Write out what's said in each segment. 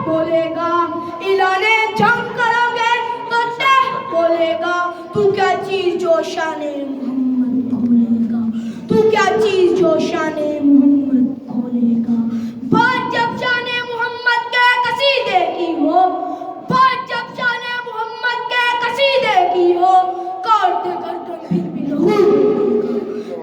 بولے گا اعلانے جنگ کرو گے تو تہ بولے گا تو کیا چیز جو شان محمد کھولے گا تو کیا چیز جو شان محمد کھولے گا بات جب شان محمد کے قصیدے کی ہو بات جب شان محمد کے قصیدے کی ہو کاٹ گردن پھر بھی لہو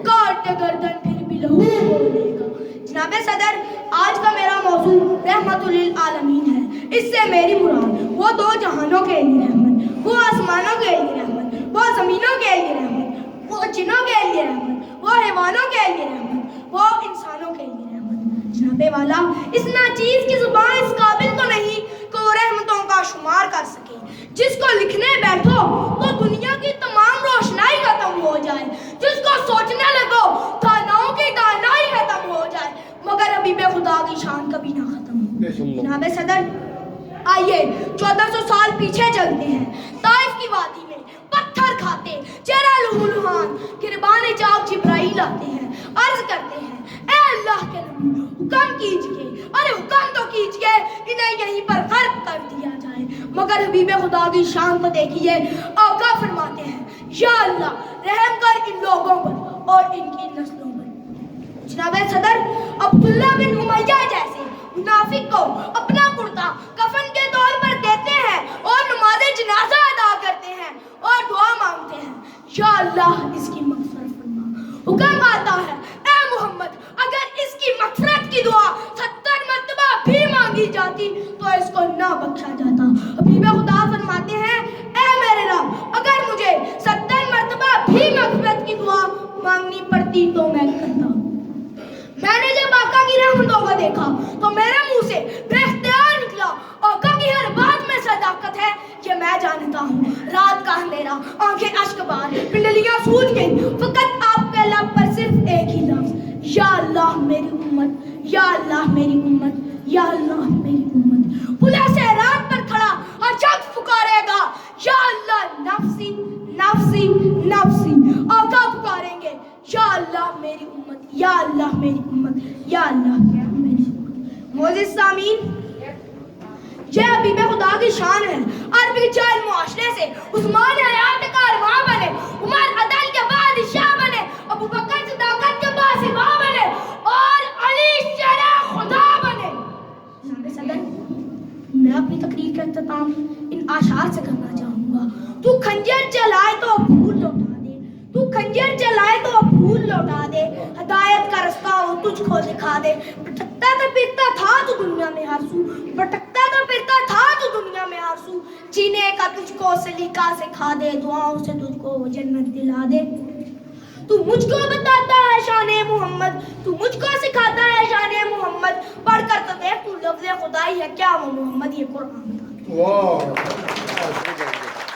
کاٹ گردن پھر بھی لہو بولے گا جناب صدر آج کا میرا موضوع رحمت للعالمین ہے اس سے میری مراد وہ دو جہانوں کے لیے رحمت وہ آسمانوں کے لیے رحمت وہ زمینوں کے لیے رحمت وہ جنوں کے لیے رحمت وہ حیوانوں کے لیے رحمت وہ انسانوں کے لیے رحمت جناب والا اس ناچیز کی زبان اس قابل تو نہیں کہ وہ رحمتوں کا شمار کر سکے جس کو لکھنے بیٹھو تو دنیا کی تمام روشنائی ختم ہو جائے جس کو سوچنے لگو داناؤں کی دانائی ختم ہو جائے مگر حبیب خدا کی شان کبھی نہ ختم ہو جناب صدر آئیے 1400 سال پیچھے چلتے ہیں طائف کی وادی میں پتھر کھاتے چہرہ لہو لہان گربان جاگ جبرائیل آتے ہیں عرض کرتے ہیں اے اللہ کے نبی حکم کیجئے ارے حکم تو کیجئے انہیں یہیں پر غرق کر دیا جائے مگر حبیب خدا کی شان کو دیکھیے آقا فرماتے ہیں یا اللہ رحم کر ان لوگوں پر اور ان کی نسلوں پر جناب صدر عبداللہ بن امیہ جیسے منافق کو اپنا کرتا کفن کے طور پر دیتے ہیں اور نماز جنازہ ادا کرتے ہیں اور دعا مانگتے ہیں یا اللہ اس کی مغفرت فرما حکم آتا ہے اے محمد اگر اس کی مغفرت کی دعا 70 مرتبہ بھی مانگی جاتی تو اس کو نہ بخشا جاتا حبیب خدا فرماتے ہیں اے میرے رب اگر مجھے 70 مرتبہ بھی مغفرت کی دعا مانگنی پڑتی تو میں کرتا میں نے جب آقا کی رحمتوں کو دیکھا تو میرے منہ سے بے اختیار نکلا آقا کی ہر بات میں صداقت ہے یہ میں جانتا ہوں رات کا اندھیرا آنکھیں اشک بار پنڈلیاں سوج گئی فقط آپ کے لب پر صرف ایک ہی لفظ یا اللہ میری امت یا اللہ میری امت یا اللہ میری امت پلے سے رات پر کھڑا ہر شخص پکارے گا یا اللہ نفسی نفسی نفسی آقا پکاریں گے یا اللہ میری امت یا اللہ میری امت یا اللہ میری امت معزز سامعین یہ حبیب خدا کی شان ہے عربی جاہل معاشرے سے عثمان حیات کا ارواں بنے عمر عدل کے بادشاہ بنے ابو بکر صداقت کے باسبا بنے اور علی شرع خدا بنے جناب صدر میں اپنی تقریر کا اختتام ان اشعار سے کرنا چاہوں گا تو کھنجر چلائے تو پھول لوٹا دے تو کھنجر چلائے تو پھول لوٹا دے ہدایت کا رستہ وہ تجھ کو دکھا دے بھٹکتا تو پھرتا تھا تو دنیا میں ہر سو بھٹکتا تو پھرتا تھا تو دنیا میں ہر سو جینے کا تجھ کو سلیقہ سکھا دے دعاؤں سے تجھ کو جنت دلا دے تو مجھ کو بتاتا ہے شان محمد تو مجھ کو سکھاتا ہے شان محمد پڑھ کر تو دیکھ تو لفظ خدائی ہے کیا وہ محمد یہ قرآن واہ